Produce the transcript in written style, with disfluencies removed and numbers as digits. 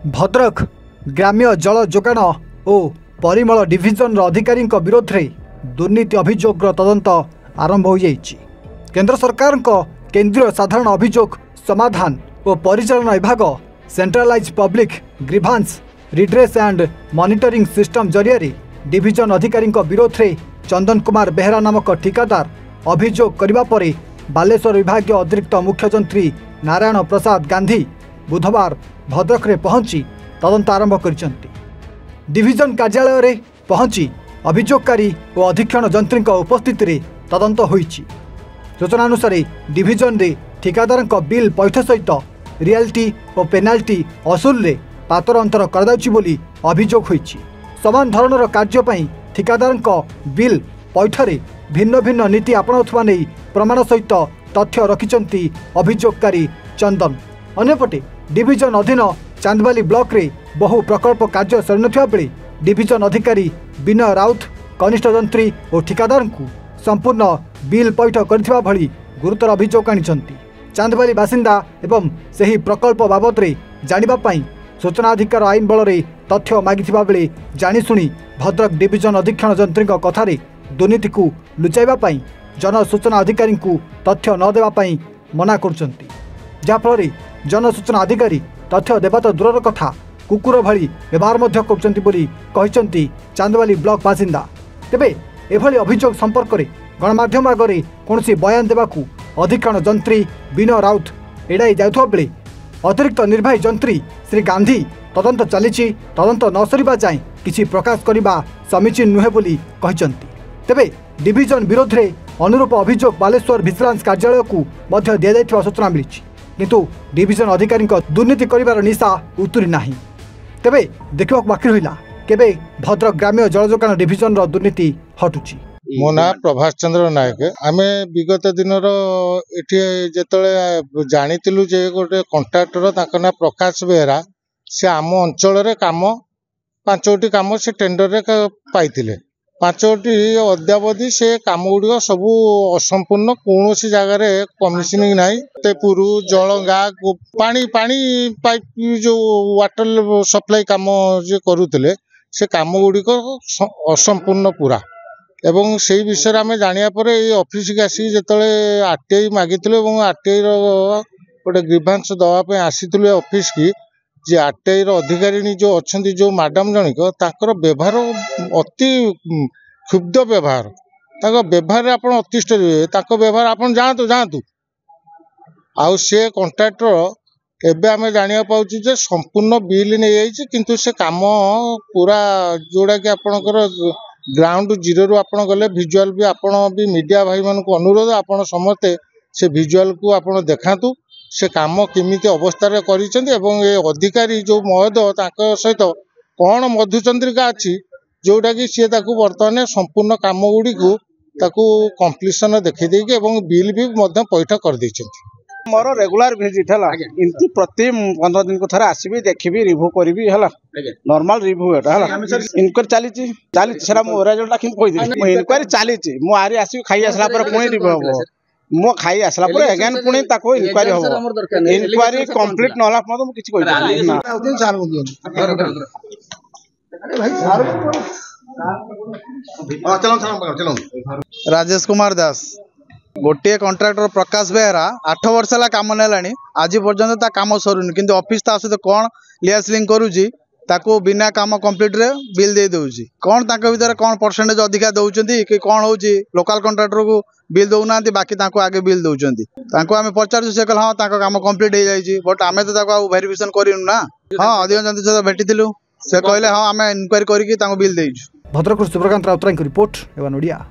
भद्रक ग्राम्य जल जोगाण और परिमल डिविजन अधिकारी विरोध में दुर्नीति अभियोग तदंत आरंभ हो जाइछि। केंद्र सरकार केंद्रीय साधारण अभियोग समाधान और परिचालन विभाग centralise public grievance redress and monitoring system जरिया डिविजन अधिकारी विरोध में चंदन कुमार बेहरा नामक ठिकादार अभियोग करने पर बालेश्वर विभाग अतिरिक्त मुख्यमंत्री नारायण प्रसाद गांधी बुधवार भद्रक में पहुंची तदंत आरंभ कर डिविजन कार्यालय में पहुंची अभियोगकारी और अधीक्षण जंत्री उपस्थित में तदंत होईछि। सूचना अनुसार डिविजन रे ठिकादार बिल पैठ सहित रियल्टी और पेनाल्टी असूल रे पातर अंतर कर अभियोग होईछि। समान धरणर कार्य पई ठिकादार बिल पैठरे भिन्न भिन्न नीति आपणाउथवा नहीं प्रमाण सहित तथ्य रखिचंती अभियोगकारी चंदन। अन्यपटे डिविजन अधीन चांदबाली ब्लॉक रे बहु प्रकल्प कार्य सरिनथिबा बेले डिविजन अधिकारी विनय राउत कनिष्ठ जंत्री और ठिकादार को संपूर्ण बिल पैठ करथिबा भली गुरुतर अभियोग आनिछंती। चांदबाली बासिंदा एवं सही प्रकल्प बाबद रे जानिबा पई सूचना अधिकार आईन बल रे तथ्य मागिथिबा बेले जानिशुणी भद्रक डिविजन अधीक्षण जंत्री कथारे दुर्नीति को लुचाइबा पई जनसूचना अधिकारी को तथ्य न देबा पई मना करछंती। जाफल जनसूचना अधिकारी तथ्य देवा तो दूर कथा कुकुर भली व्यवहार कहते चांदबाली ब्लॉक बासिंदा। तेबे एभली अभियोग संपर्क में गणमाध्यम आगे कौन बयान देवाकू अधीक्षण जंत्री विनय राउत एड़ाई जाउथबा बेले अतिरिक्त निर्वाही जंत्री श्री गांधी तदंत चली तदंत न सरिबा जाए किसी प्रकाश करने समीचीन नुहे बोली कहते। तेबे डिविजन विरोध में अनुरूप अभियोग बालेश्वर भिजिलांस कार्यालय को मध्य दि जाइथिबा सूचना मिली किंतु डिविजन अधिकारी दुर्नीति करिवार निशा उतुरी नाही। तेबे देखा बाकी रहा केबे भद्रक ग्राम्य जल जोगाण डिविजन रो दुर्नीति हटुची। मो ना प्रभाष चंद्र नायक। आमे विगत दिन जिते जानिलु जे गोटे कंट्राक्टर ताक ना प्रकाश बेहरा से आम अंचल काम 5टी काम से टेंडर रे पाइथिले। 5टी अद्यावधि से काम गुड़ सब असंपूर्ण कौन सी जगार कमिशनिंग ना तेपुरु जलंगा पानी पानी पाइप जो वाटर सप्लाई काम जे करुले से काम गुड़िक असंपूर्ण पूरा एवं से विषय आम जाना ऑफिस की आसिक जो आरटीआई मागिलु आरटीआई गोटे ग्रीभांस दवाई आसी ऑफिस की जे आरटीआई अधिकारी जो अच्छा जो मैडम जनिक व्यवहार अति क्षुब्ध व्यवहार व्यवहार आप अतिष्ठ व्यवहार आप जातु जातु आउ से कंट्राक्टर एबे आम जाना पाचे संपूर्ण बिल नहीं जाइए किंतु से काम पूरा जोड़ा कि आपणकर ग्राउंड जीरो रु आप गले भिजुआल भी आपण भी मीडिया भाई मान को अनुरोध आपण समस्ते से भिजुआल को आप देखातु से काम केमिति अवस्था कर अधिकारी जो महोदय सहित कौन मधुचंद्रिका अच्छी जोटा कि सी बर्तमान संपूर्ण काम गुड़ी को कंप्लीसन देखी बिल भी पैठ कर मोर रेगुलर विजिट है इनती प्रति 15 दिन को थोड़ा आसबि देखी रिव्यू करी है नॉर्मल रिव्यू इनक्वारी चली सर रिजल्ट इनक्वारी चली मुझे आसि खाई आसला पुणी रिव्यू हम मो खाई आसला एगेन पुणी इनक्वारी हम इनक्वारी कंप्लीट ना किसी राजेश कुमार दास गोटे कंट्राक्टर प्रकाश बेहरा 8 वर्ष है कम नेलानी आज पर्यंत काम सरुनी किंतु ऑफिस ता सहित कौन लियासलिंग करुची ताको बिना काम कंप्लीट रे बिल दे दउची कौन ताको भीतर कौन परसेंटेज अधिका दउचंती कि कौन होची लोकल कंट्राक्टर को बिल दउना बाकी ताको आगे बिल दउचंती ताको आमे पचारछु से कहल हां ताको काम कंप्लीट हो जाइची बट आमे तो ताको वेरिफिकेशन करिनु ना हां अधिक जंती से भेटिथिलु से कहले हां आमे इंक्वायरी करिकि ताको बिल देइछु। भद्रक सुप्रकांत राउतराय रिपोर्ट एवं ओडिया।